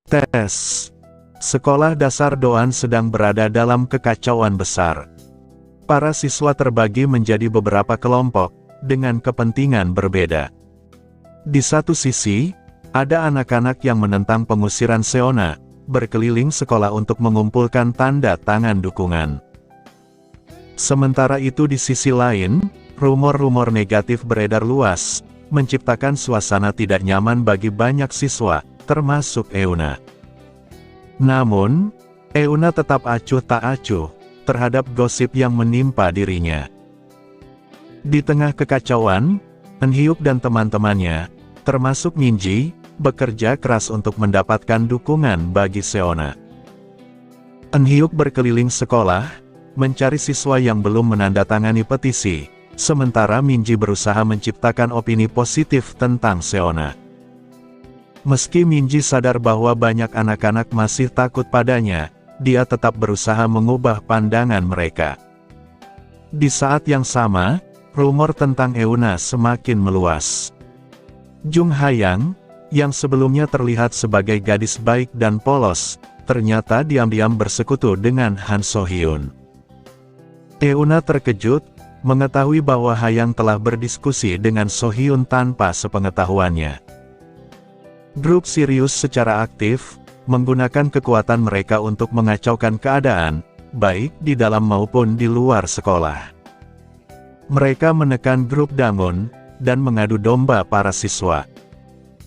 Tes. Sekolah Dasar Doan sedang berada dalam kekacauan besar. Para siswa terbagi menjadi beberapa kelompok, dengan kepentingan berbeda. Di satu sisi, ada anak-anak yang menentang pengusiran Seona, berkeliling sekolah untuk mengumpulkan tanda tangan dukungan. Sementara itu di sisi lain, rumor-rumor negatif beredar luas, menciptakan suasana tidak nyaman bagi banyak siswa, termasuk Euna. Namun, Euna tetap acuh tak acuh terhadap gosip yang menimpa dirinya. Di tengah kekacauan, Eunhyuk dan teman-temannya, termasuk Minji, bekerja keras untuk mendapatkan dukungan bagi Seona. Eunhyuk berkeliling sekolah, mencari siswa yang belum menandatangani petisi, sementara Minji berusaha menciptakan opini positif tentang Seona. Meski Minji sadar bahwa banyak anak-anak masih takut padanya, dia tetap berusaha mengubah pandangan mereka. Di saat yang sama, rumor tentang Euna semakin meluas. Jung Hayang, yang sebelumnya terlihat sebagai gadis baik dan polos, ternyata diam-diam bersekutu dengan Han So Hyun. Euna terkejut, mengetahui bahwa Hayang telah berdiskusi dengan So Hyun tanpa sepengetahuannya. Grup Sirius secara aktif, menggunakan kekuatan mereka untuk mengacaukan keadaan, baik di dalam maupun di luar sekolah. Mereka menekan grup Damon, dan mengadu domba para siswa.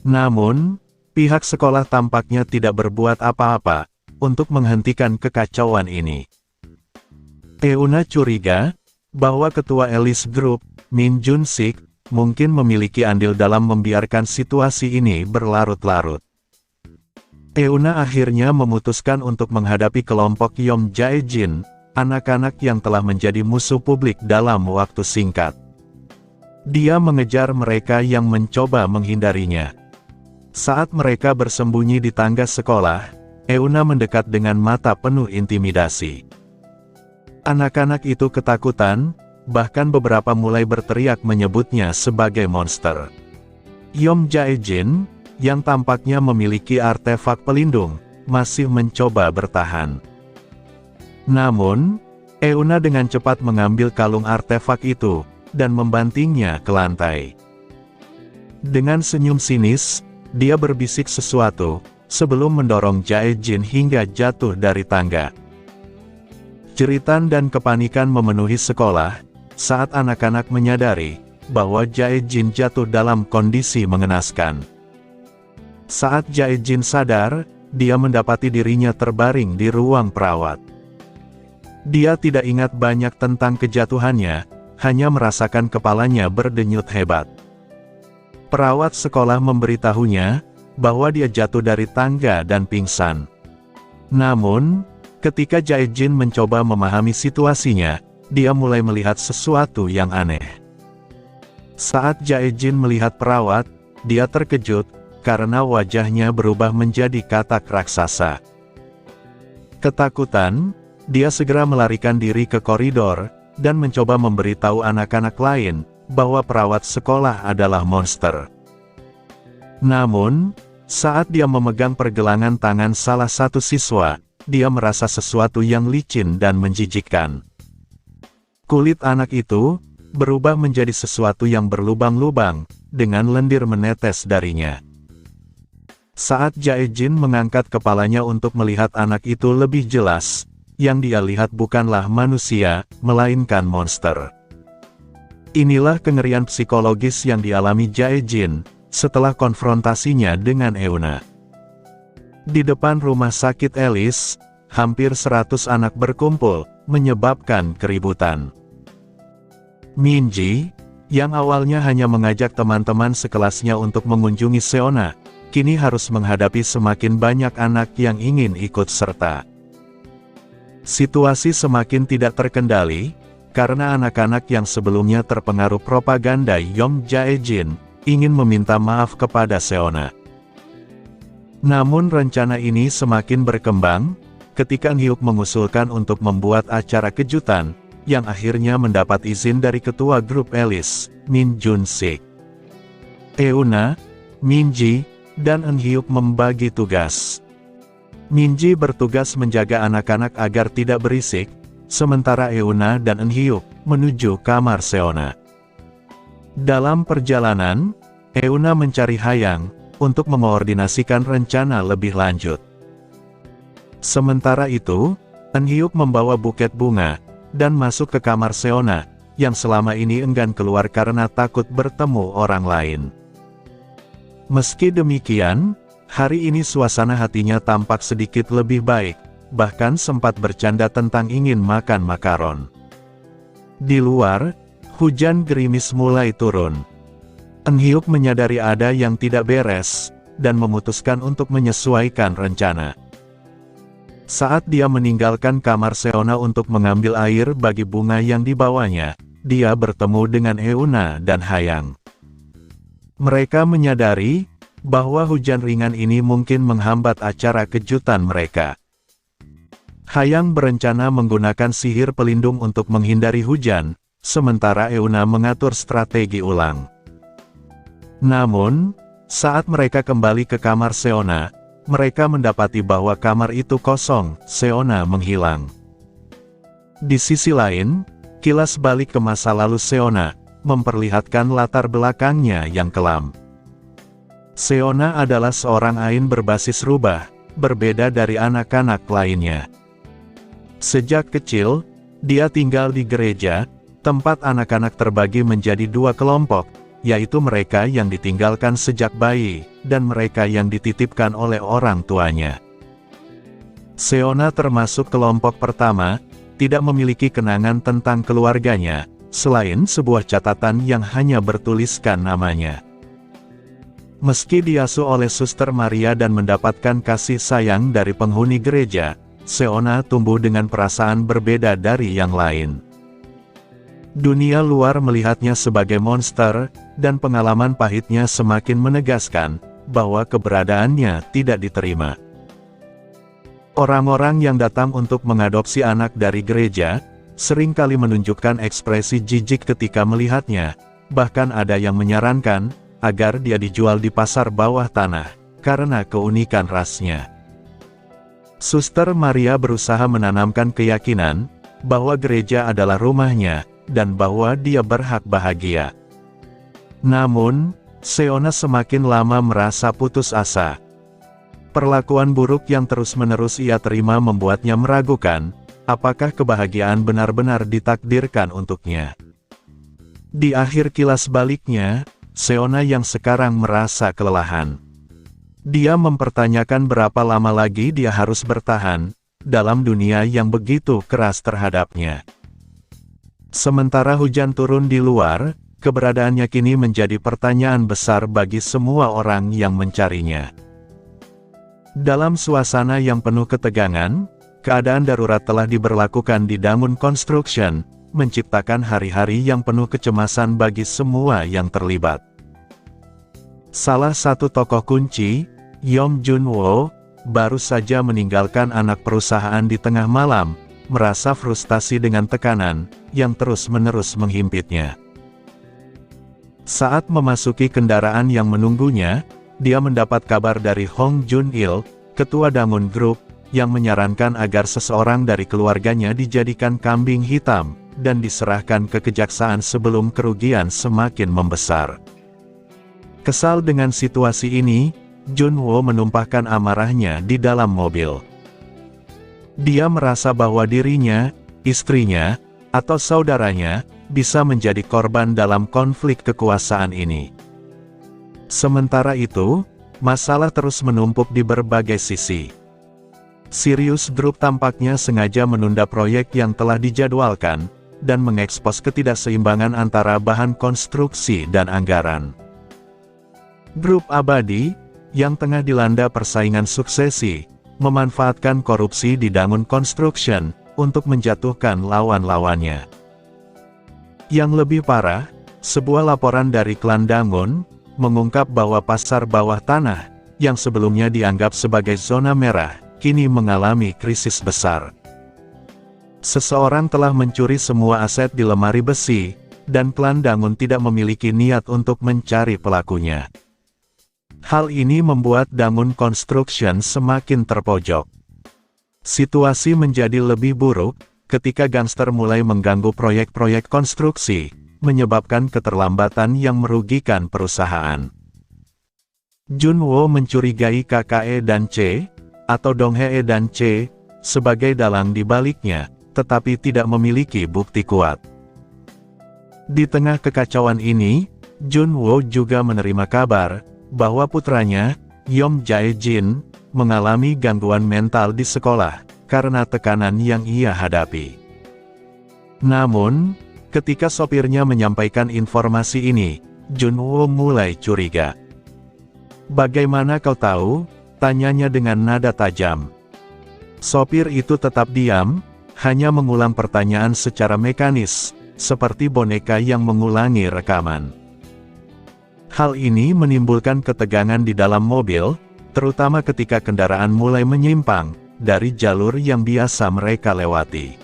Namun, pihak sekolah tampaknya tidak berbuat apa-apa, untuk menghentikan kekacauan ini. Euna curiga, bahwa ketua Alice Group, Min Jun-sik, mungkin memiliki andil dalam membiarkan situasi ini berlarut-larut. Euna akhirnya memutuskan untuk menghadapi kelompok Yom Jae-jin, anak-anak yang telah menjadi musuh publik dalam waktu singkat. Dia mengejar mereka yang mencoba menghindarinya. Saat mereka bersembunyi di tangga sekolah, Euna mendekat dengan mata penuh intimidasi. Anak-anak itu ketakutan, bahkan beberapa mulai berteriak menyebutnya sebagai monster. Yom Jae-jin, yang tampaknya memiliki artefak pelindung, masih mencoba bertahan. Namun, Euna dengan cepat mengambil kalung artefak itu, dan membantingnya ke lantai. Dengan senyum sinis, dia berbisik sesuatu, sebelum mendorong Jae-jin hingga jatuh dari tangga. Jeritan dan kepanikan memenuhi sekolah, saat anak-anak menyadari, bahwa Jae-jin jatuh dalam kondisi mengenaskan. Saat Jae-jin sadar, dia mendapati dirinya terbaring di ruang perawat. Dia tidak ingat banyak tentang kejatuhannya, hanya merasakan kepalanya berdenyut hebat. Perawat sekolah memberitahunya, bahwa dia jatuh dari tangga dan pingsan. Namun, ketika Jae-jin mencoba memahami situasinya, dia mulai melihat sesuatu yang aneh. Saat Jae-jin melihat perawat, dia terkejut, karena wajahnya berubah menjadi katak raksasa. Ketakutan, dia segera melarikan diri ke koridor, dan mencoba memberitahu anak-anak lain, bahwa perawat sekolah adalah monster. Namun, saat dia memegang pergelangan tangan salah satu siswa, dia merasa sesuatu yang licin dan menjijikkan. Kulit anak itu, berubah menjadi sesuatu yang berlubang-lubang, dengan lendir menetes darinya. Saat Jae-jin mengangkat kepalanya untuk melihat anak itu lebih jelas, yang dia lihat bukanlah manusia, melainkan monster. Inilah kengerian psikologis yang dialami Jae-jin, setelah konfrontasinya dengan Euna. Di depan rumah sakit Alice, hampir 100 anak berkumpul, menyebabkan keributan. Minji, yang awalnya hanya mengajak teman-teman sekelasnya untuk mengunjungi Seona, kini harus menghadapi semakin banyak anak yang ingin ikut serta. Situasi semakin tidak terkendali, karena anak-anak yang sebelumnya terpengaruh propaganda Yom Jae-jin, ingin meminta maaf kepada Seona. Namun rencana ini semakin berkembang, ketika Eunhyuk mengusulkan untuk membuat acara kejutan, yang akhirnya mendapat izin dari ketua grup Alice, Min Jun-sik. Euna, Minji, dan Eunhyuk membagi tugas. Minji bertugas menjaga anak-anak agar tidak berisik, sementara Euna dan Eunhyuk menuju kamar Seona. Dalam perjalanan, Euna mencari Hayang untuk mengoordinasikan rencana lebih lanjut. Sementara itu, Eunhyuk membawa buket bunga dan masuk ke kamar Seona, yang selama ini enggan keluar karena takut bertemu orang lain. Meski demikian, hari ini suasana hatinya tampak sedikit lebih baik, bahkan sempat bercanda tentang ingin makan makaron. Di luar, hujan gerimis mulai turun. Eunhyuk menyadari ada yang tidak beres, dan memutuskan untuk menyesuaikan rencana. Saat dia meninggalkan kamar Seona untuk mengambil air bagi bunga yang dibawanya, dia bertemu dengan Euna dan Hayang. Mereka menyadari bahwa hujan ringan ini mungkin menghambat acara kejutan mereka. Hayang berencana menggunakan sihir pelindung untuk menghindari hujan, sementara Euna mengatur strategi ulang. Namun, saat mereka kembali ke kamar Seona, mereka mendapati bahwa kamar itu kosong, Seona menghilang. Di sisi lain, kilas balik ke masa lalu Seona memperlihatkan latar belakangnya yang kelam. Seona adalah seorang Ain berbasis rubah, berbeda dari anak-anak lainnya. Sejak kecil, dia tinggal di gereja, tempat anak-anak terbagi menjadi dua kelompok, yaitu mereka yang ditinggalkan sejak bayi, dan mereka yang dititipkan oleh orang tuanya. Seona termasuk kelompok pertama, tidak memiliki kenangan tentang keluarganya, selain sebuah catatan yang hanya bertuliskan namanya. Meski diasuh oleh Suster Maria dan mendapatkan kasih sayang dari penghuni gereja, Seona tumbuh dengan perasaan berbeda dari yang lain. Dunia luar melihatnya sebagai monster, dan pengalaman pahitnya semakin menegaskan bahwa keberadaannya tidak diterima. Orang-orang yang datang untuk mengadopsi anak dari gereja, seringkali menunjukkan ekspresi jijik ketika melihatnya, bahkan ada yang menyarankan agar dia dijual di pasar bawah tanah, karena keunikan rasnya. Suster Maria berusaha menanamkan keyakinan bahwa gereja adalah rumahnya, dan bahwa dia berhak bahagia. Namun, Seona semakin lama merasa putus asa. Perlakuan buruk yang terus-menerus ia terima membuatnya meragukan, apakah kebahagiaan benar-benar ditakdirkan untuknya. Di akhir kilas baliknya, Seona yang sekarang merasa kelelahan. Dia mempertanyakan berapa lama lagi dia harus bertahan dalam dunia yang begitu keras terhadapnya. Sementara hujan turun di luar, keberadaannya kini menjadi pertanyaan besar bagi semua orang yang mencarinya. Dalam suasana yang penuh ketegangan, keadaan darurat telah diberlakukan di Damwon Construction, menciptakan hari-hari yang penuh kecemasan bagi semua yang terlibat. Salah satu tokoh kunci, Yong Jun-woo, baru saja meninggalkan anak perusahaan di tengah malam, merasa frustasi dengan tekanan yang terus-menerus menghimpitnya. Saat memasuki kendaraan yang menunggunya, dia mendapat kabar dari Hong Jun-il, ketua Damwon Group, yang menyarankan agar seseorang dari keluarganya dijadikan kambing hitam, dan diserahkan ke kejaksaan sebelum kerugian semakin membesar. Kesal dengan situasi ini, Jun-woo menumpahkan amarahnya di dalam mobil. Dia merasa bahwa dirinya, istrinya, atau saudaranya, bisa menjadi korban dalam konflik kekuasaan ini. Sementara itu, masalah terus menumpuk di berbagai sisi. Sirius Group tampaknya sengaja menunda proyek yang telah dijadwalkan, dan mengekspos ketidakseimbangan antara bahan konstruksi dan anggaran. Grup Abadi, yang tengah dilanda persaingan suksesi, memanfaatkan korupsi di Damwon Construction, untuk menjatuhkan lawan-lawannya. Yang lebih parah, sebuah laporan dari klan Damwon, mengungkap bahwa pasar bawah tanah, yang sebelumnya dianggap sebagai zona merah, kini mengalami krisis besar. Seseorang telah mencuri semua aset di lemari besi, dan klan Damwon tidak memiliki niat untuk mencari pelakunya. Hal ini membuat Damwon Construction semakin terpojok. Situasi menjadi lebih buruk ketika gangster mulai mengganggu proyek-proyek konstruksi, menyebabkan keterlambatan yang merugikan perusahaan. Junwo mencurigai KKE dan C, atau Donghee dan C, sebagai dalang di baliknya, tetapi tidak memiliki bukti kuat. Di tengah kekacauan ini, Junwo juga menerima kabar bahwa putranya, Yom Jae-jin, mengalami gangguan mental di sekolah karena tekanan yang ia hadapi. Namun, ketika sopirnya menyampaikan informasi ini, Junwo mulai curiga. "Bagaimana kau tahu?" tanyanya dengan nada tajam. Sopir itu tetap diam, hanya mengulang pertanyaan secara mekanis, seperti boneka yang mengulangi rekaman. Hal ini menimbulkan ketegangan di dalam mobil, terutama ketika kendaraan mulai menyimpang dari jalur yang biasa mereka lewati.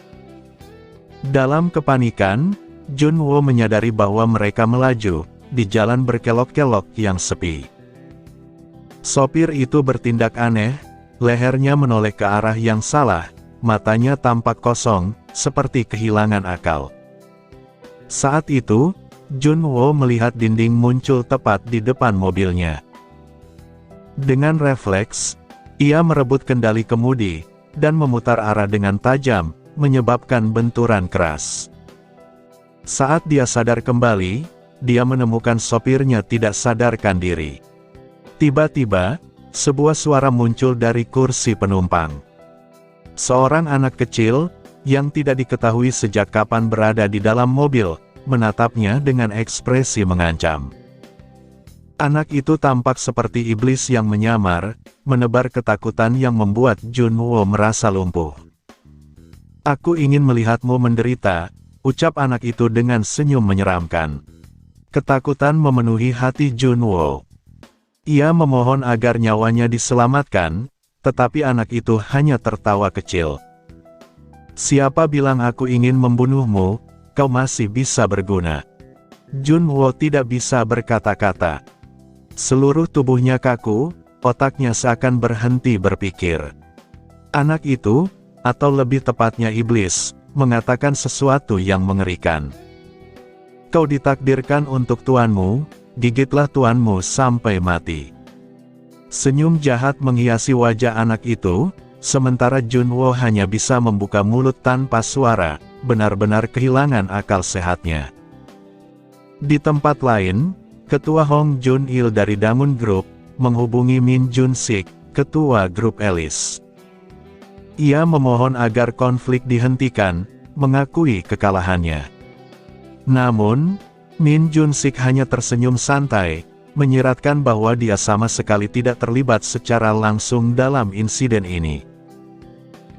Dalam kepanikan, Junwo menyadari bahwa mereka melaju di jalan berkelok-kelok yang sepi. Sopir itu bertindak aneh, lehernya menoleh ke arah yang salah, matanya tampak kosong, seperti kehilangan akal. Saat itu, Junwo melihat dinding muncul tepat di depan mobilnya. Dengan refleks, ia merebut kendali kemudi, dan memutar arah dengan tajam, menyebabkan benturan keras. Saat dia sadar kembali, dia menemukan sopirnya tidak sadarkan diri. Tiba-tiba, sebuah suara muncul dari kursi penumpang. Seorang anak kecil, yang tidak diketahui sejak kapan berada di dalam mobil, menatapnya dengan ekspresi mengancam. Anak itu tampak seperti iblis yang menyamar, menebar ketakutan yang membuat Junwo merasa lumpuh. "Aku ingin melihatmu menderita," ucap anak itu dengan senyum menyeramkan. Ketakutan memenuhi hati Junwo. Ia memohon agar nyawanya diselamatkan, tetapi anak itu hanya tertawa kecil. "Siapa bilang aku ingin membunuhmu? Kau masih bisa berguna." Junwo tidak bisa berkata-kata. Seluruh tubuhnya kaku, otaknya seakan berhenti berpikir. Anak itu, atau lebih tepatnya iblis, mengatakan sesuatu yang mengerikan. "Kau ditakdirkan untuk tuanmu, gigitlah tuanmu sampai mati." Senyum jahat menghiasi wajah anak itu, sementara Junwo hanya bisa membuka mulut tanpa suara, benar-benar kehilangan akal sehatnya. Di tempat lain, Ketua Hong Jun-il dari Damwon Group, menghubungi Min Jun-sik, Ketua Grup Alice. Ia memohon agar konflik dihentikan, mengakui kekalahannya. Namun, Min Jun-sik hanya tersenyum santai, menyiratkan bahwa dia sama sekali tidak terlibat secara langsung dalam insiden ini.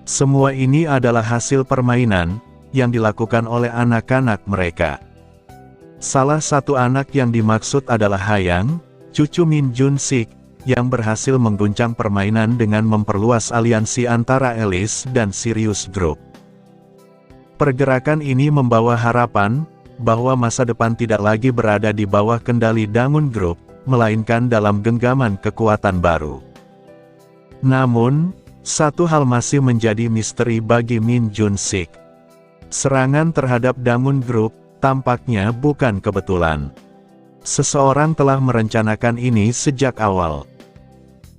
Semua ini adalah hasil permainan yang dilakukan oleh anak-anak mereka. Salah satu anak yang dimaksud adalah Hayang, cucu Min Jun-sik, yang berhasil mengguncang permainan dengan memperluas aliansi antara Alice dan Sirius Group. Pergerakan ini membawa harapan bahwa masa depan tidak lagi berada di bawah kendali Damwon Group, melainkan dalam genggaman kekuatan baru. Namun, satu hal masih menjadi misteri bagi Min Jun-sik. Serangan terhadap Damwon Group tampaknya bukan kebetulan. Seseorang telah merencanakan ini sejak awal.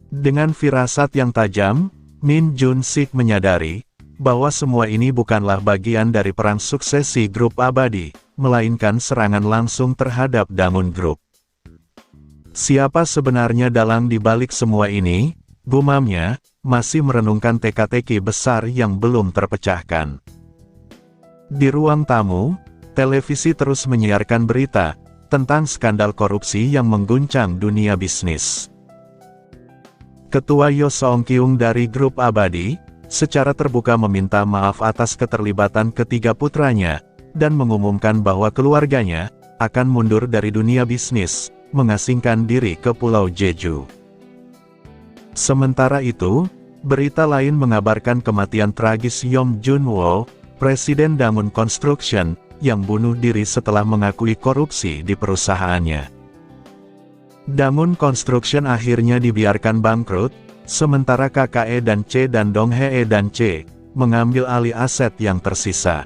Dengan firasat yang tajam, Min Jun-sik menyadari bahwa semua ini bukanlah bagian dari perang suksesi grup abadi, melainkan serangan langsung terhadap Damwon Group. Siapa sebenarnya dalang di balik semua ini? Gumamnya, masih merenungkan teka-teki besar yang belum terpecahkan. Di ruang tamu, televisi terus menyiarkan berita tentang skandal korupsi yang mengguncang dunia bisnis. Ketua Yo Seong-kyung dari Grup Abadi, secara terbuka meminta maaf atas keterlibatan ketiga putranya, dan mengumumkan bahwa keluarganya akan mundur dari dunia bisnis, mengasingkan diri ke Pulau Jeju. Sementara itu, berita lain mengabarkan kematian tragis Yom Junwo, Presiden Damwon Construction, yang bunuh diri setelah mengakui korupsi di perusahaannya. Damwon Construction akhirnya dibiarkan bangkrut, sementara kakak E dan C dan Donghae dan C mengambil alih aset yang tersisa.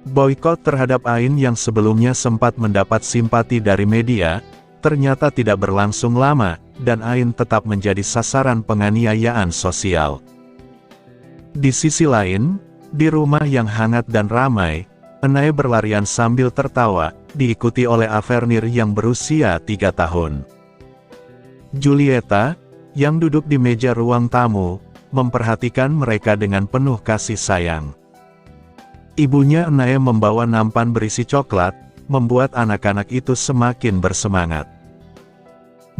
Boikot terhadap Ain yang sebelumnya sempat mendapat simpati dari media, ternyata tidak berlangsung lama, dan Ain tetap menjadi sasaran penganiayaan sosial. Di sisi lain, di rumah yang hangat dan ramai, Enae berlarian sambil tertawa, diikuti oleh Avernir yang berusia 3 tahun. Julieta, yang duduk di meja ruang tamu, memperhatikan mereka dengan penuh kasih sayang. Ibunya Enae membawa nampan berisi coklat, membuat anak-anak itu semakin bersemangat.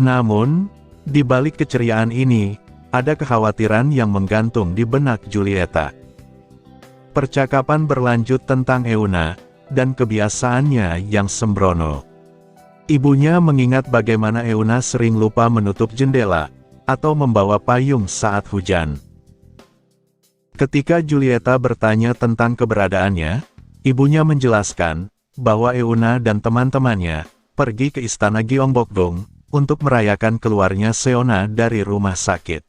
Namun, di balik keceriaan ini, ada kekhawatiran yang menggantung di benak Julieta. Percakapan berlanjut tentang Euna, dan kebiasaannya yang sembrono. Ibunya mengingat bagaimana Euna sering lupa menutup jendela, atau membawa payung saat hujan. Ketika Julieta bertanya tentang keberadaannya, ibunya menjelaskan bahwa Euna dan teman-temannya pergi ke istana Gyeongbokgung untuk merayakan keluarnya Seona dari rumah sakit.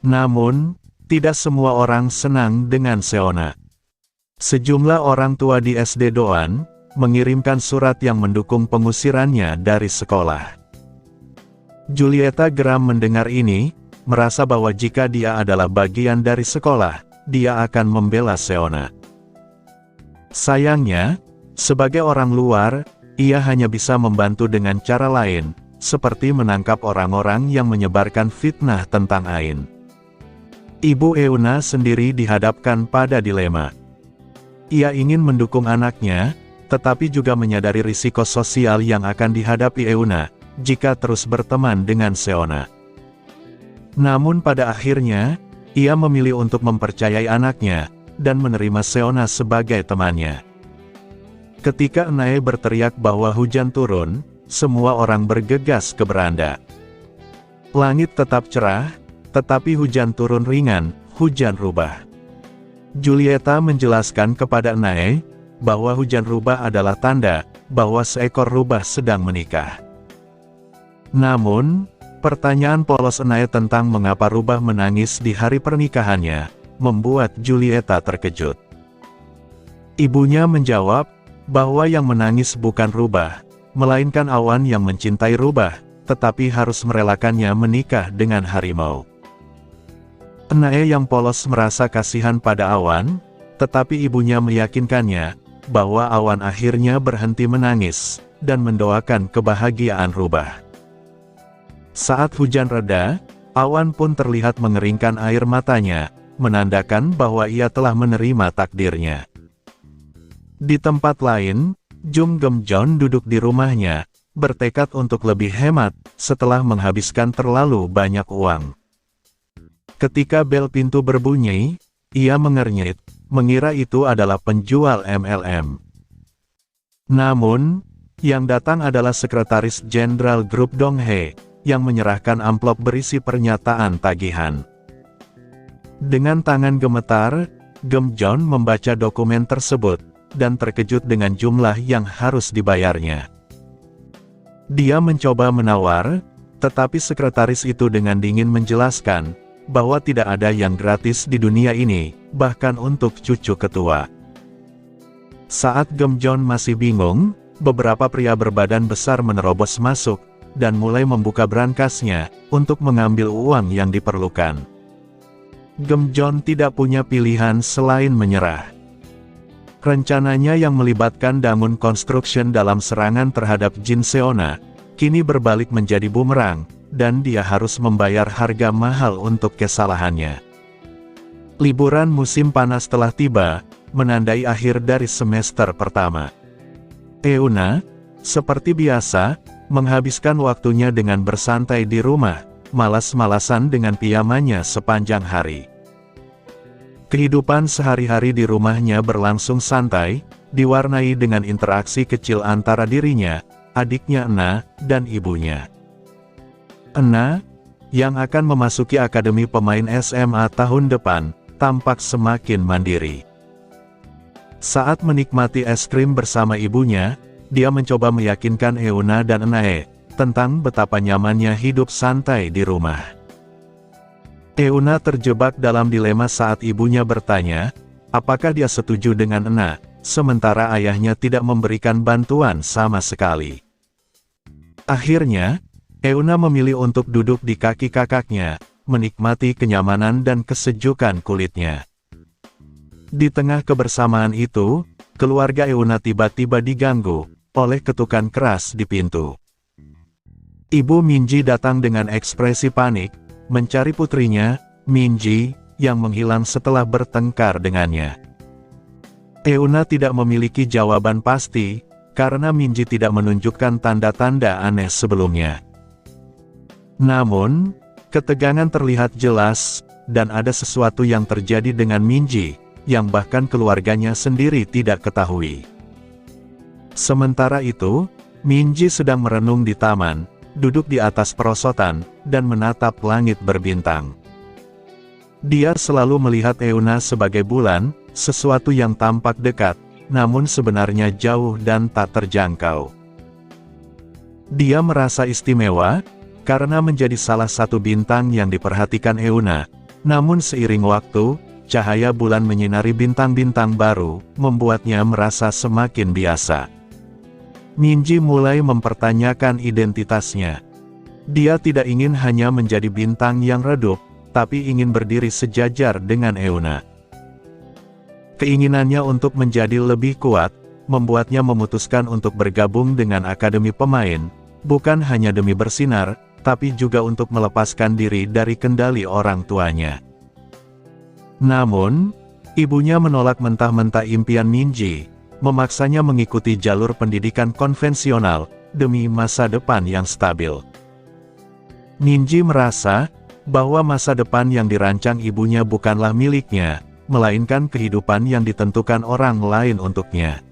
Namun, tidak semua orang senang dengan Seona. Sejumlah orang tua di SD Doan mengirimkan surat yang mendukung pengusirannya dari sekolah. Julieta geram mendengar ini, merasa bahwa jika dia adalah bagian dari sekolah, dia akan membela Seona. Sayangnya, sebagai orang luar, ia hanya bisa membantu dengan cara lain, seperti menangkap orang-orang yang menyebarkan fitnah tentang Ain. Ibu Euna sendiri dihadapkan pada dilema. Ia ingin mendukung anaknya, tetapi juga menyadari risiko sosial yang akan dihadapi Euna, jika terus berteman dengan Seona. Namun pada akhirnya, ia memilih untuk mempercayai anaknya, dan menerima Seona sebagai temannya. Ketika Enae berteriak bahwa hujan turun, semua orang bergegas ke beranda. Langit tetap cerah, tetapi hujan turun ringan, hujan rubah. Julieta menjelaskan kepada Enae, bahwa hujan rubah adalah tanda, bahwa seekor rubah sedang menikah. Namun, pertanyaan polos Enae tentang mengapa rubah menangis di hari pernikahannya, membuat Julieta terkejut. Ibunya menjawab, bahwa yang menangis bukan rubah, melainkan awan yang mencintai rubah, tetapi harus merelakannya menikah dengan harimau. Enae yang polos merasa kasihan pada awan, tetapi ibunya meyakinkannya, bahwa awan akhirnya berhenti menangis, dan mendoakan kebahagiaan rubah. Saat hujan reda, awan pun terlihat mengeringkan air matanya, menandakan bahwa ia telah menerima takdirnya. Di tempat lain, Jung Geum-jeon duduk di rumahnya, bertekad untuk lebih hemat, setelah menghabiskan terlalu banyak uang. Ketika bel pintu berbunyi, ia mengernyit, mengira itu adalah penjual MLM. Namun, yang datang adalah Sekretaris Jenderal Grup Donghae, yang menyerahkan amplop berisi pernyataan tagihan. Dengan tangan gemetar, Geum-jeon membaca dokumen tersebut, dan terkejut dengan jumlah yang harus dibayarnya. Dia mencoba menawar, tetapi sekretaris itu dengan dingin menjelaskan, bahwa tidak ada yang gratis di dunia ini, bahkan untuk cucu ketua. Saat Geum-jeon masih bingung, beberapa pria berbadan besar menerobos masuk, dan mulai membuka brankasnya, untuk mengambil uang yang diperlukan. Geum-jeon tidak punya pilihan selain menyerah. Rencananya yang melibatkan Damun Construction dalam serangan terhadap Jin Seona, kini berbalik menjadi bumerang, dan dia harus membayar harga mahal untuk kesalahannya. Liburan musim panas telah tiba, menandai akhir dari semester pertama. Euna, seperti biasa, menghabiskan waktunya dengan bersantai di rumah, malas-malasan dengan pijamannya sepanjang hari. Kehidupan sehari-hari di rumahnya berlangsung santai, diwarnai dengan interaksi kecil antara dirinya, adiknya Euna, dan ibunya. Euna, yang akan memasuki Akademi Pemain SMA tahun depan, tampak semakin mandiri. Saat menikmati es krim bersama ibunya, dia mencoba meyakinkan Euna dan Enae, tentang betapa nyamannya hidup santai di rumah. Euna terjebak dalam dilema saat ibunya bertanya, apakah dia setuju dengan Ena, sementara ayahnya tidak memberikan bantuan sama sekali. Akhirnya, Euna memilih untuk duduk di kaki kakaknya, menikmati kenyamanan dan kesejukan kulitnya. Di tengah kebersamaan itu, keluarga Euna tiba-tiba diganggu oleh ketukan keras di pintu. Ibu Minji datang dengan ekspresi panik, mencari putrinya, Minji, yang menghilang setelah bertengkar dengannya. Euna tidak memiliki jawaban pasti, karena Minji tidak menunjukkan tanda-tanda aneh sebelumnya. Namun, ketegangan terlihat jelas, dan ada sesuatu yang terjadi dengan Minji, yang bahkan keluarganya sendiri tidak ketahui. Sementara itu, Minji sedang merenung di taman, duduk di atas perosotan, dan menatap langit berbintang. Dia selalu melihat Euna sebagai bulan, sesuatu yang tampak dekat, namun sebenarnya jauh dan tak terjangkau. Dia merasa istimewa, karena menjadi salah satu bintang yang diperhatikan Euna, namun seiring waktu, cahaya bulan menyinari bintang-bintang baru, membuatnya merasa semakin biasa. Minji mulai mempertanyakan identitasnya. Dia tidak ingin hanya menjadi bintang yang redup, tapi ingin berdiri sejajar dengan Euna. Keinginannya untuk menjadi lebih kuat, membuatnya memutuskan untuk bergabung dengan Akademi Pemain, bukan hanya demi bersinar, tapi juga untuk melepaskan diri dari kendali orang tuanya. Namun, ibunya menolak mentah-mentah impian Minji, memaksanya mengikuti jalur pendidikan konvensional, demi masa depan yang stabil. Minji merasa, bahwa masa depan yang dirancang ibunya bukanlah miliknya, melainkan kehidupan yang ditentukan orang lain untuknya.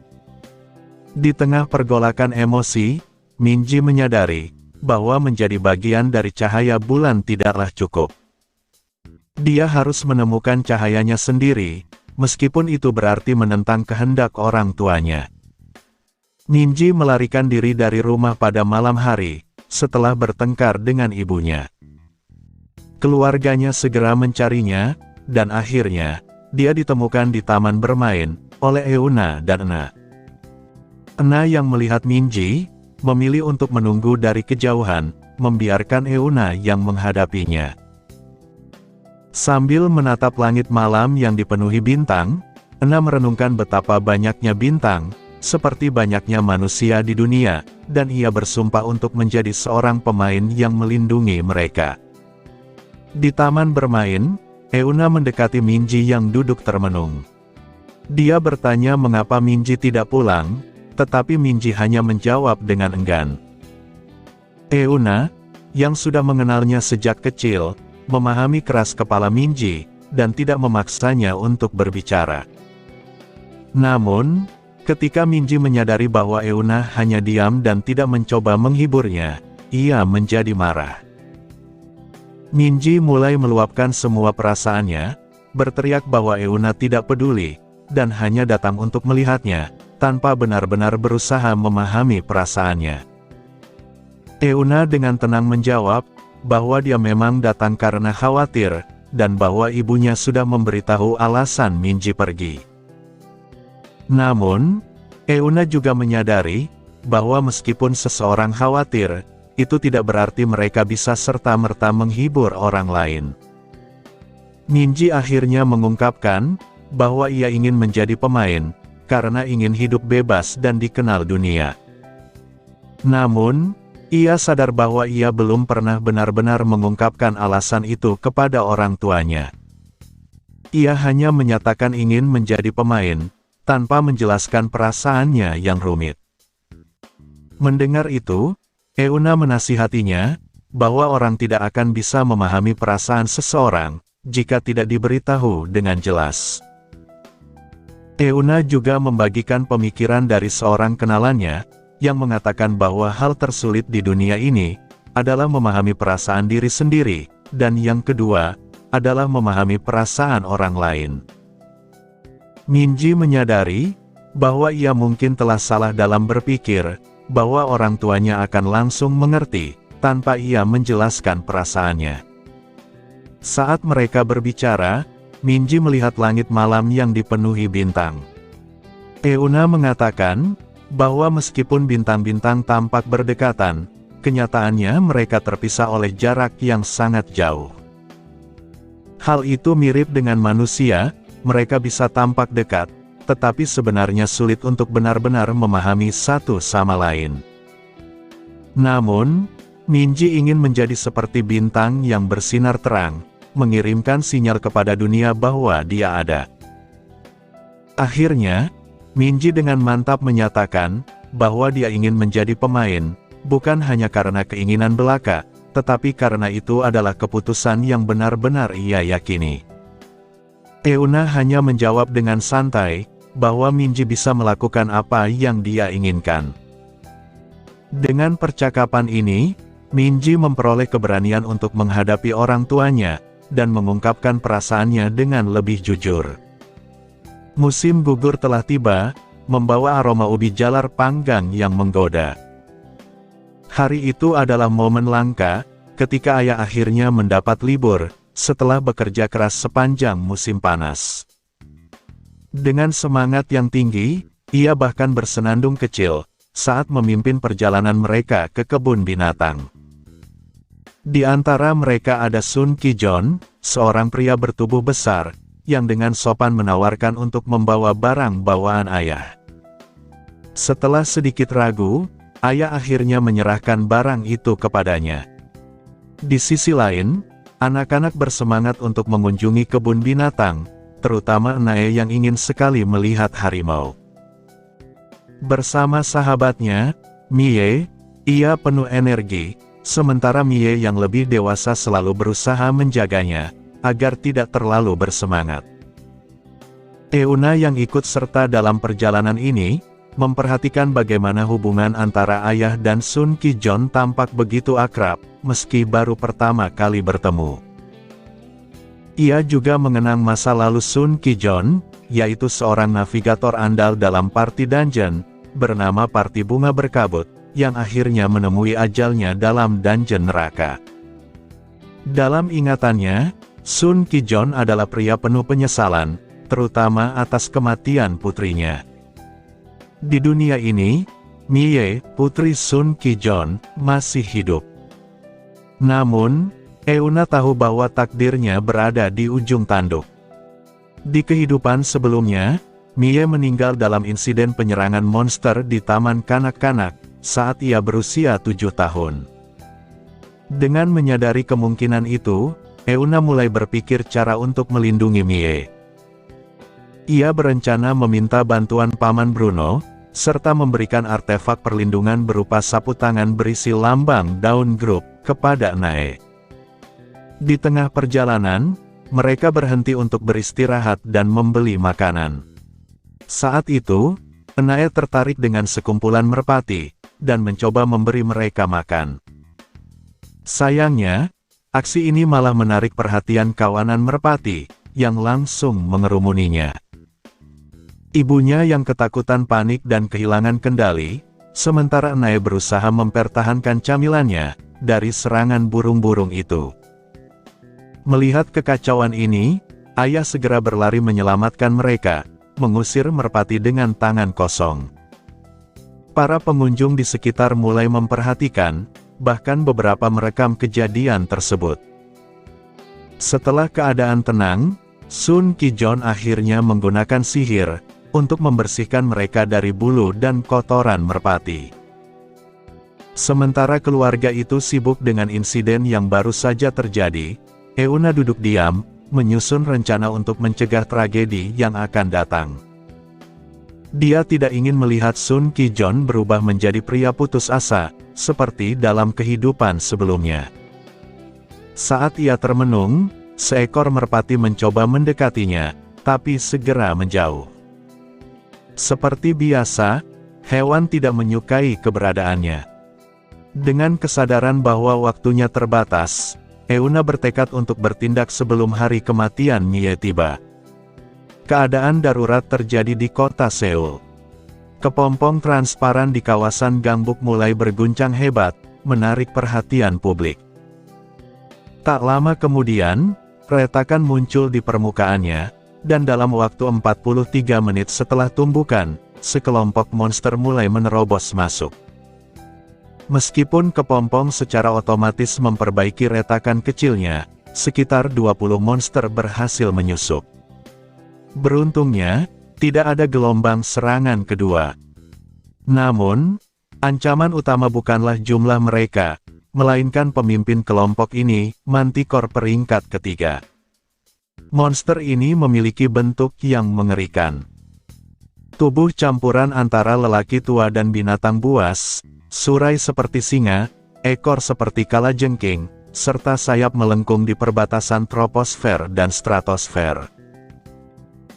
Di tengah pergolakan emosi, Minji menyadari, bahwa menjadi bagian dari cahaya bulan tidaklah cukup. Dia harus menemukan cahayanya sendiri, meskipun itu berarti menentang kehendak orang tuanya. Minji melarikan diri dari rumah pada malam hari, setelah bertengkar dengan ibunya. Keluarganya segera mencarinya, dan akhirnya, dia ditemukan di taman bermain, oleh Euna dan Ena. Ena yang melihat Minji, memilih untuk menunggu dari kejauhan, membiarkan Euna yang menghadapinya. Sambil menatap langit malam yang dipenuhi bintang, Ena merenungkan betapa banyaknya bintang, seperti banyaknya manusia di dunia, dan ia bersumpah untuk menjadi seorang pemain yang melindungi mereka. Di taman bermain, Euna mendekati Minji yang duduk termenung. Dia bertanya mengapa Minji tidak pulang, tetapi Minji hanya menjawab dengan enggan. Euna, yang sudah mengenalnya sejak kecil, memahami keras kepala Minji, dan tidak memaksanya untuk berbicara. Namun, ketika Minji menyadari bahwa Euna hanya diam dan tidak mencoba menghiburnya, ia menjadi marah. Minji mulai meluapkan semua perasaannya, berteriak bahwa Euna tidak peduli, dan hanya datang untuk melihatnya, tanpa benar-benar berusaha memahami perasaannya. Euna dengan tenang menjawab, bahwa dia memang datang karena khawatir, dan bahwa ibunya sudah memberitahu alasan Minji pergi. Namun, Euna juga menyadari, bahwa meskipun seseorang khawatir, itu tidak berarti mereka bisa serta-merta menghibur orang lain. Minji akhirnya mengungkapkan, bahwa ia ingin menjadi pemain, karena ingin hidup bebas dan dikenal dunia. Namun, ia sadar bahwa ia belum pernah benar-benar mengungkapkan alasan itu kepada orang tuanya. Ia hanya menyatakan ingin menjadi pemain, tanpa menjelaskan perasaannya yang rumit. Mendengar itu, Euna menasihatinya, bahwa orang tidak akan bisa memahami perasaan seseorang, jika tidak diberitahu dengan jelas. Euna juga membagikan pemikiran dari seorang kenalannya, yang mengatakan bahwa hal tersulit di dunia ini, adalah memahami perasaan diri sendiri, dan yang kedua, adalah memahami perasaan orang lain. Minji menyadari, bahwa ia mungkin telah salah dalam berpikir, bahwa orang tuanya akan langsung mengerti, tanpa ia menjelaskan perasaannya. Saat mereka berbicara, Minji melihat langit malam yang dipenuhi bintang. Euna mengatakan, bahwa meskipun bintang-bintang tampak berdekatan, kenyataannya mereka terpisah oleh jarak yang sangat jauh. Hal itu mirip dengan manusia, mereka bisa tampak dekat, tetapi sebenarnya sulit untuk benar-benar memahami satu sama lain. Namun, Minji ingin menjadi seperti bintang yang bersinar terang, mengirimkan sinyal kepada dunia bahwa dia ada. Akhirnya, Minji dengan mantap menyatakan, bahwa dia ingin menjadi pemain, bukan hanya karena keinginan belaka, tetapi karena itu adalah keputusan yang benar-benar ia yakini. Euna hanya menjawab dengan santai, bahwa Minji bisa melakukan apa yang dia inginkan. Dengan percakapan ini, Minji memperoleh keberanian untuk menghadapi orang tuanya, dan mengungkapkan perasaannya dengan lebih jujur. Musim gugur telah tiba, membawa aroma ubi jalar panggang yang menggoda. Hari itu adalah momen langka, ketika ayah akhirnya mendapat libur, setelah bekerja keras sepanjang musim panas. Dengan semangat yang tinggi, ia bahkan bersenandung kecil, saat memimpin perjalanan mereka ke kebun binatang. Di antara mereka ada Sun Ki-jon, seorang pria bertubuh besar, yang dengan sopan menawarkan untuk membawa barang bawaan ayah. Setelah sedikit ragu, ayah akhirnya menyerahkan barang itu kepadanya. Di sisi lain, anak-anak bersemangat untuk mengunjungi kebun binatang, terutama Nae yang ingin sekali melihat harimau. Bersama sahabatnya, Mie, ia penuh energi, sementara Mie yang lebih dewasa selalu berusaha menjaganya, agar tidak terlalu bersemangat. Euna yang ikut serta dalam perjalanan ini, memperhatikan bagaimana hubungan antara ayah dan Sun Ki-jon tampak begitu akrab, meski baru pertama kali bertemu. Ia juga mengenang masa lalu Sun Ki-jon, yaitu seorang navigator andal dalam party dungeon, bernama Party Bunga Berkabut, yang akhirnya menemui ajalnya dalam dungeon neraka. Dalam ingatannya, Sun Ki-jon adalah pria penuh penyesalan, terutama atas kematian putrinya. Di dunia ini, Mie, putri Sun Ki-jon, masih hidup. Namun, Euna tahu bahwa takdirnya berada di ujung tanduk. Di kehidupan sebelumnya, Mie meninggal dalam insiden penyerangan monster di taman kanak-kanak, saat ia berusia 7 tahun. Dengan menyadari kemungkinan itu, Euna mulai berpikir cara untuk melindungi Mie. Ia berencana meminta bantuan Paman Bruno, serta memberikan artefak perlindungan berupa sapu tangan berisi lambang daun grup, kepada Nae. Di tengah perjalanan, mereka berhenti untuk beristirahat dan membeli makanan. Saat itu, Nae tertarik dengan sekumpulan merpati, dan mencoba memberi mereka makan. Sayangnya, aksi ini malah menarik perhatian kawanan merpati, yang langsung mengerumuninya. Ibunya yang ketakutan panik dan kehilangan kendali, sementara Nae berusaha mempertahankan camilannya, dari serangan burung-burung itu. Melihat kekacauan ini, ayah segera berlari menyelamatkan mereka, mengusir merpati dengan tangan kosong. Para pengunjung di sekitar mulai memperhatikan, bahkan beberapa merekam kejadian tersebut. Setelah keadaan tenang, Sun Ki-jon akhirnya menggunakan sihir, untuk membersihkan mereka dari bulu dan kotoran merpati. Sementara keluarga itu sibuk dengan insiden yang baru saja terjadi, Euna duduk diam, menyusun rencana untuk mencegah tragedi yang akan datang. Dia tidak ingin melihat Sun Ki-jon berubah menjadi pria putus asa, seperti dalam kehidupan sebelumnya. Saat ia termenung, seekor merpati mencoba mendekatinya, tapi segera menjauh. Seperti biasa, hewan tidak menyukai keberadaannya. Dengan kesadaran bahwa waktunya terbatas, Euna bertekad untuk bertindak sebelum hari kematian Mie tiba. Keadaan darurat terjadi di kota Seoul. Kepompong transparan di kawasan Gangbuk mulai berguncang hebat, menarik perhatian publik. Tak lama kemudian, retakan muncul di permukaannya, dan dalam waktu 43 menit setelah tumbukan, sekelompok monster mulai menerobos masuk. Meskipun kepompong secara otomatis memperbaiki retakan kecilnya, sekitar 20 monster berhasil menyusup. Beruntungnya, tidak ada gelombang serangan kedua. Namun, ancaman utama bukanlah jumlah mereka, melainkan pemimpin kelompok ini, Manticore peringkat ketiga. Monster ini memiliki bentuk yang mengerikan. Tubuh campuran antara lelaki tua dan binatang buas, surai seperti singa, ekor seperti kalajengking, serta sayap melengkung di perbatasan troposfer dan stratosfer.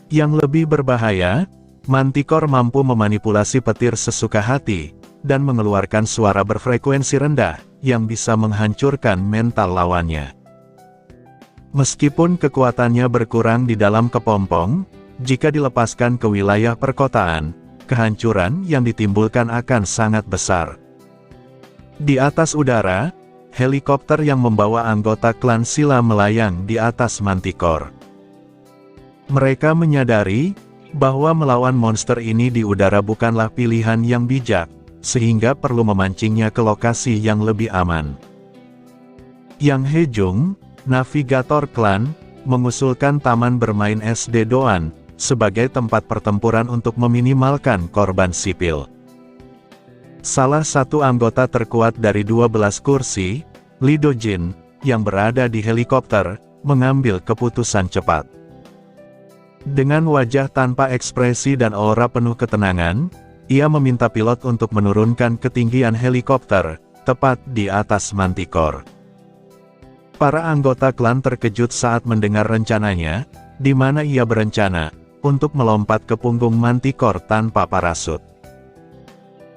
Yang lebih berbahaya, Manticore mampu memanipulasi petir sesuka hati, dan mengeluarkan suara berfrekuensi rendah, yang bisa menghancurkan mental lawannya. Meskipun kekuatannya berkurang di dalam kepompong, jika dilepaskan ke wilayah perkotaan, kehancuran yang ditimbulkan akan sangat besar. Di atas udara, helikopter yang membawa anggota klan Sila melayang di atas Manticore. Mereka menyadari bahwa melawan monster ini di udara bukanlah pilihan yang bijak, sehingga perlu memancingnya ke lokasi yang lebih aman. Yang Hejung, navigator klan, mengusulkan taman bermain SD Doan sebagai tempat pertempuran untuk meminimalkan korban sipil. Salah satu anggota terkuat dari 12 kursi, Li Dojin, yang berada di helikopter, mengambil keputusan cepat. Dengan wajah tanpa ekspresi dan aura penuh ketenangan, ia meminta pilot untuk menurunkan ketinggian helikopter, tepat di atas Manticore. Para anggota klan terkejut saat mendengar rencananya, di mana ia berencana untuk melompat ke punggung Manticore tanpa parasut.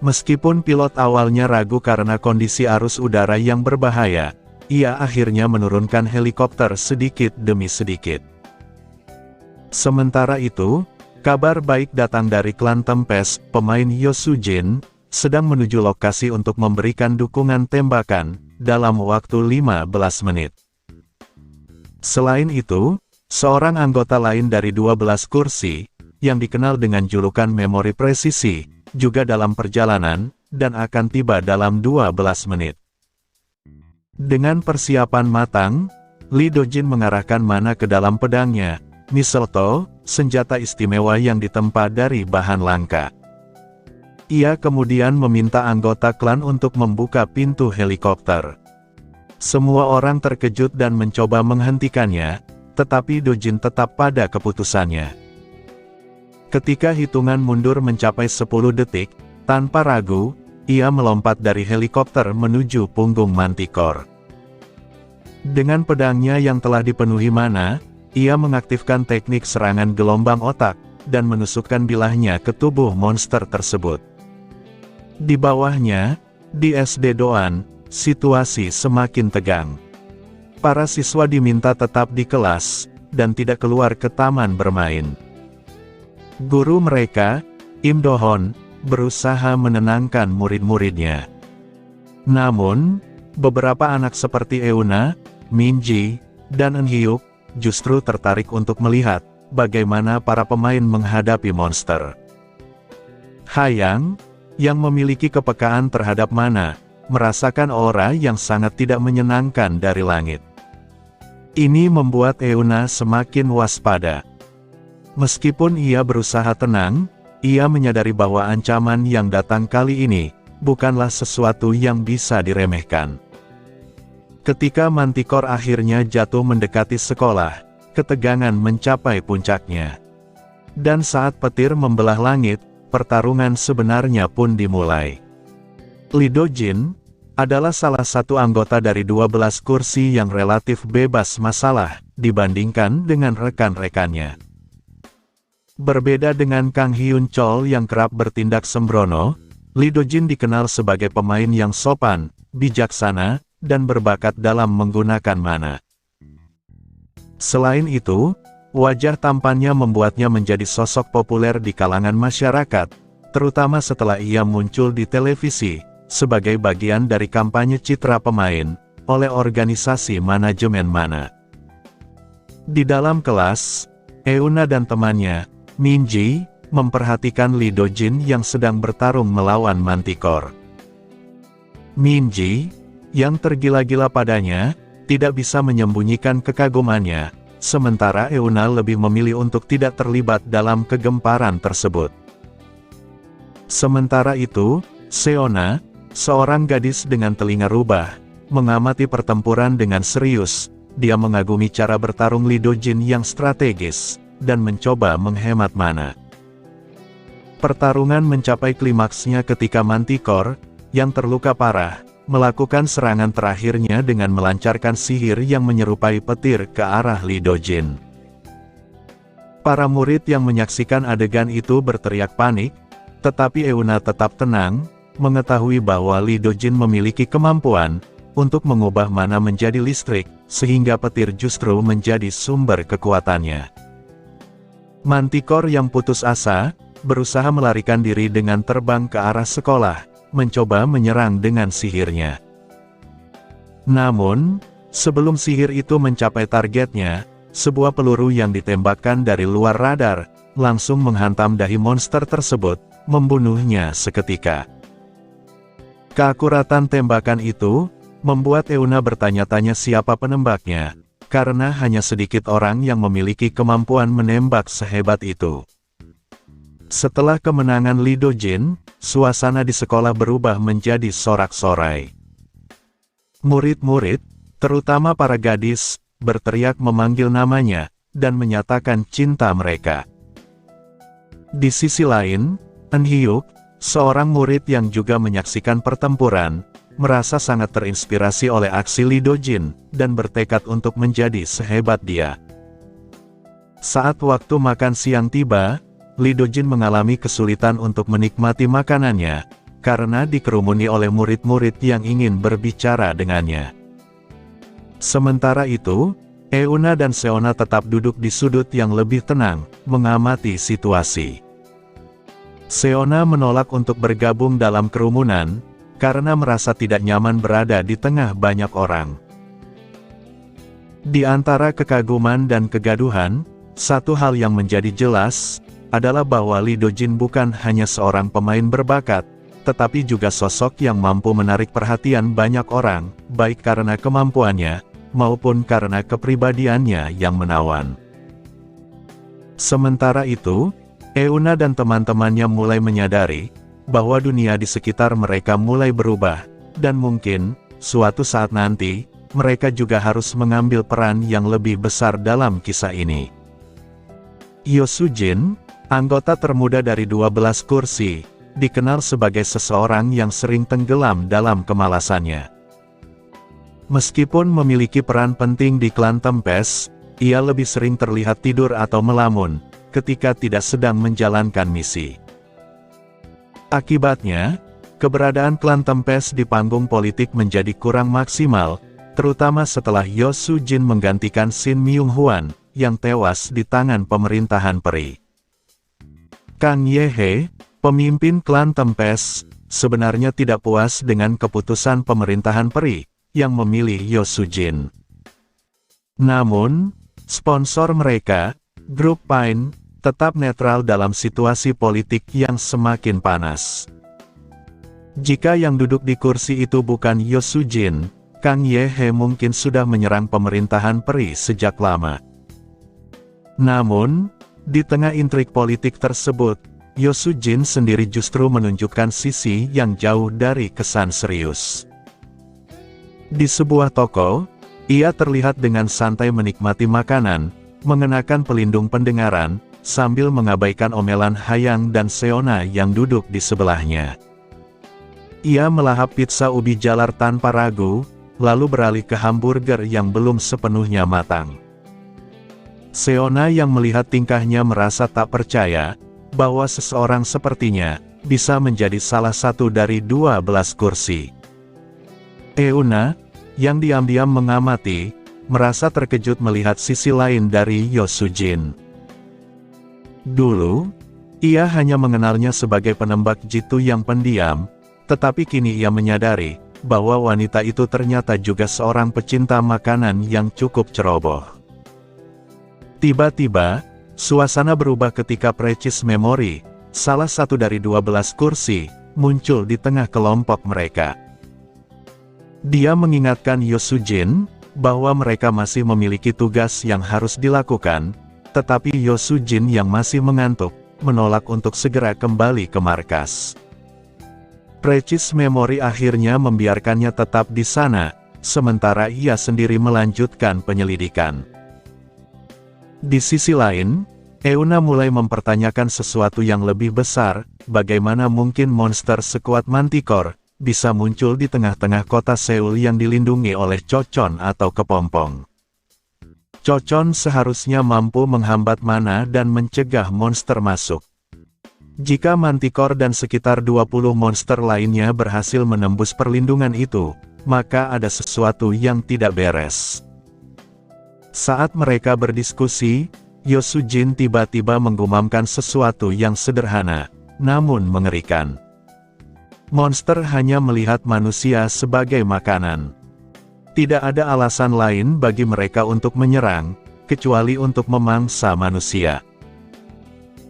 Meskipun pilot awalnya ragu karena kondisi arus udara yang berbahaya, ia akhirnya menurunkan helikopter sedikit demi sedikit. Sementara itu, kabar baik datang dari klan Tempest. Pemain Yosujin sedang menuju lokasi untuk memberikan dukungan tembakan dalam waktu 15 menit. Selain itu, seorang anggota lain dari 12 kursi, yang dikenal dengan julukan memori presisi, juga dalam perjalanan, dan akan tiba dalam 12 menit. Dengan persiapan matang, Li Dojin mengarahkan mana ke dalam pedangnya, Mistletoe, senjata istimewa yang ditempa dari bahan langka. Ia kemudian meminta anggota klan untuk membuka pintu helikopter. Semua orang terkejut dan mencoba menghentikannya, tetapi Dojin tetap pada keputusannya. Ketika hitungan mundur mencapai 10 detik, tanpa ragu, ia melompat dari helikopter menuju punggung Manticore. Dengan pedangnya yang telah dipenuhi mana, ia mengaktifkan teknik serangan gelombang otak, dan menusukkan bilahnya ke tubuh monster tersebut. Di bawahnya, di SD Doan, situasi semakin tegang. Para siswa diminta tetap di kelas, dan tidak keluar ke taman bermain. Guru mereka, Im Do-hon, berusaha menenangkan murid-muridnya. Namun, beberapa anak seperti Euna, Minji, dan Eun-hyuk, justru tertarik untuk melihat bagaimana para pemain menghadapi monster. Hayang, yang memiliki kepekaan terhadap mana, merasakan aura yang sangat tidak menyenangkan dari langit. Ini membuat Euna semakin waspada. Meskipun ia berusaha tenang, ia menyadari bahwa ancaman yang datang kali ini bukanlah sesuatu yang bisa diremehkan. Ketika Manticore akhirnya jatuh mendekati sekolah, ketegangan mencapai puncaknya. Dan saat petir membelah langit, pertarungan sebenarnya pun dimulai. Li Dojin adalah salah satu anggota dari 12 kursi yang relatif bebas masalah dibandingkan dengan rekan-rekannya. Berbeda dengan Kang Hyun Chol yang kerap bertindak sembrono, Li Dojin dikenal sebagai pemain yang sopan, bijaksana, dan berbakat dalam menggunakan mana. Selain itu, wajah tampannya membuatnya menjadi sosok populer di kalangan masyarakat, terutama setelah ia muncul di televisi, sebagai bagian dari kampanye citra pemain, oleh organisasi manajemen mana. Di dalam kelas, Euna dan temannya, Minji, memperhatikan Lee Dojin yang sedang bertarung melawan Manticore. Minji, yang tergila-gila padanya, tidak bisa menyembunyikan kekagumannya, sementara Euna lebih memilih untuk tidak terlibat dalam kegemparan tersebut. Sementara itu, Seona, seorang gadis dengan telinga rubah, mengamati pertempuran dengan serius. Dia mengagumi cara bertarung Lee Dojin yang strategis, dan mencoba menghemat mana. Pertarungan mencapai klimaksnya ketika Manticore, yang terluka parah, melakukan serangan terakhirnya dengan melancarkan sihir yang menyerupai petir ke arah Lee Dojin. Para murid yang menyaksikan adegan itu berteriak panik, tetapi Euna tetap tenang, mengetahui bahwa Lee Dojin memiliki kemampuan untuk mengubah mana menjadi listrik, sehingga petir justru menjadi sumber kekuatannya. Manticore yang putus asa, berusaha melarikan diri dengan terbang ke arah sekolah, mencoba menyerang dengan sihirnya. Namun, sebelum sihir itu mencapai targetnya, sebuah peluru yang ditembakkan dari luar radar, langsung menghantam dahi monster tersebut, membunuhnya seketika. Keakuratan tembakan itu membuat Euna bertanya-tanya siapa penembaknya, karena hanya sedikit orang yang memiliki kemampuan menembak sehebat itu. Setelah kemenangan Lee Dojin, suasana di sekolah berubah menjadi sorak-sorai. Murid-murid, terutama para gadis, berteriak memanggil namanya, dan menyatakan cinta mereka. Di sisi lain, Eun Hyuk, seorang murid yang juga menyaksikan pertempuran, merasa sangat terinspirasi oleh aksi Lee Dojin, dan bertekad untuk menjadi sehebat dia. Saat waktu makan siang tiba, Lee Dojin mengalami kesulitan untuk menikmati makanannya, karena dikerumuni oleh murid-murid yang ingin berbicara dengannya. Sementara itu, Euna dan Seona tetap duduk di sudut yang lebih tenang, mengamati situasi. Seona menolak untuk bergabung dalam kerumunan, karena merasa tidak nyaman berada di tengah banyak orang. Di antara kekaguman dan kegaduhan, satu hal yang menjadi jelas, adalah bahwa Lee Dojin bukan hanya seorang pemain berbakat, tetapi juga sosok yang mampu menarik perhatian banyak orang, baik karena kemampuannya, maupun karena kepribadiannya yang menawan. Sementara itu, Euna dan teman-temannya mulai menyadari, bahwa dunia di sekitar mereka mulai berubah, dan mungkin, suatu saat nanti, mereka juga harus mengambil peran yang lebih besar dalam kisah ini. Yo Sujin, anggota termuda dari 12 kursi, dikenal sebagai seseorang yang sering tenggelam dalam kemalasannya. Meskipun memiliki peran penting di klan Tempest, ia lebih sering terlihat tidur atau melamun, ketika tidak sedang menjalankan misi. Akibatnya, keberadaan klan Tempest di panggung politik menjadi kurang maksimal, terutama setelah Yo Sujin menggantikan Shin Myung Hwan, yang tewas di tangan pemerintahan peri. Kang Ye-hye, pemimpin klan Tempest, sebenarnya tidak puas dengan keputusan pemerintahan peri, yang memilih Yo Sujin. Namun, sponsor mereka, Grup Pine, tetap netral dalam situasi politik yang semakin panas. Jika yang duduk di kursi itu bukan Yo Sujin, Kang Ye-hye mungkin sudah menyerang pemerintahan peri sejak lama. Namun, di tengah intrik politik tersebut, Yo Sujin sendiri justru menunjukkan sisi yang jauh dari kesan serius. Di sebuah toko, ia terlihat dengan santai menikmati makanan, mengenakan pelindung pendengaran, sambil mengabaikan omelan Hayang dan Seona yang duduk di sebelahnya. Ia melahap pizza ubi jalar tanpa ragu, lalu beralih ke hamburger yang belum sepenuhnya matang. Seona yang melihat tingkahnya merasa tak percaya, bahwa seseorang sepertinya, bisa menjadi salah satu dari 12 kursi. Euna, yang diam-diam mengamati, merasa terkejut melihat sisi lain dari Yo Sujin. Dulu, ia hanya mengenalnya sebagai penembak jitu yang pendiam, tetapi kini ia menyadari, bahwa wanita itu ternyata juga seorang pecinta makanan yang cukup ceroboh. Tiba-tiba, suasana berubah ketika Precious Memory, salah satu dari 12 kursi, muncul di tengah kelompok mereka. Dia mengingatkan Yo Soo-jin, bahwa mereka masih memiliki tugas yang harus dilakukan, tetapi Yo Soo-jin yang masih mengantuk, menolak untuk segera kembali ke markas. Precious Memory akhirnya membiarkannya tetap di sana, sementara ia sendiri melanjutkan penyelidikan. Di sisi lain, Euna mulai mempertanyakan sesuatu yang lebih besar, bagaimana mungkin monster sekuat Manticore bisa muncul di tengah-tengah kota Seoul yang dilindungi oleh Chochon atau Kepompong. Chochon seharusnya mampu menghambat mana dan mencegah monster masuk. Jika Manticore dan sekitar 20 monster lainnya berhasil menembus perlindungan itu, maka ada sesuatu yang tidak beres. Saat mereka berdiskusi, Yo Soo-jin tiba-tiba menggumamkan sesuatu yang sederhana, namun mengerikan. Monster hanya melihat manusia sebagai makanan. Tidak ada alasan lain bagi mereka untuk menyerang, kecuali untuk memangsa manusia.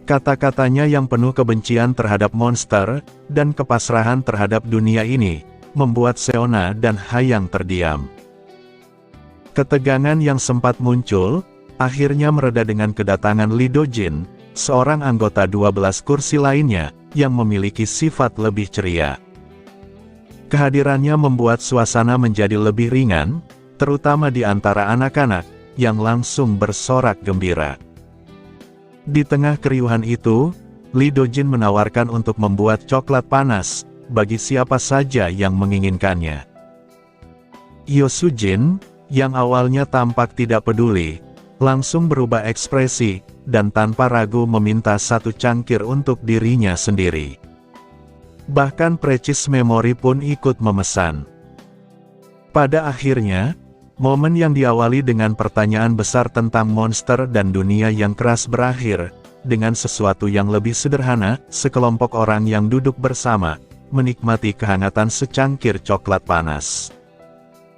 Kata-katanya yang penuh kebencian terhadap monster, dan kepasrahan terhadap dunia ini, membuat Seona dan Hayang terdiam. Ketegangan yang sempat muncul, akhirnya mereda dengan kedatangan Lee Do-jin, seorang anggota 12 kursi lainnya, yang memiliki sifat lebih ceria. Kehadirannya membuat suasana menjadi lebih ringan, terutama di antara anak-anak, yang langsung bersorak gembira. Di tengah keriuhan itu, Lee Do-jin menawarkan untuk membuat coklat panas, bagi siapa saja yang menginginkannya. Yo Soo-jin, yang awalnya tampak tidak peduli, langsung berubah ekspresi, dan tanpa ragu meminta 1 cangkir untuk dirinya sendiri. Bahkan Precious Memory pun ikut memesan. Pada akhirnya, momen yang diawali dengan pertanyaan besar tentang monster dan dunia yang keras berakhir, dengan sesuatu yang lebih sederhana, sekelompok orang yang duduk bersama, menikmati kehangatan secangkir coklat panas.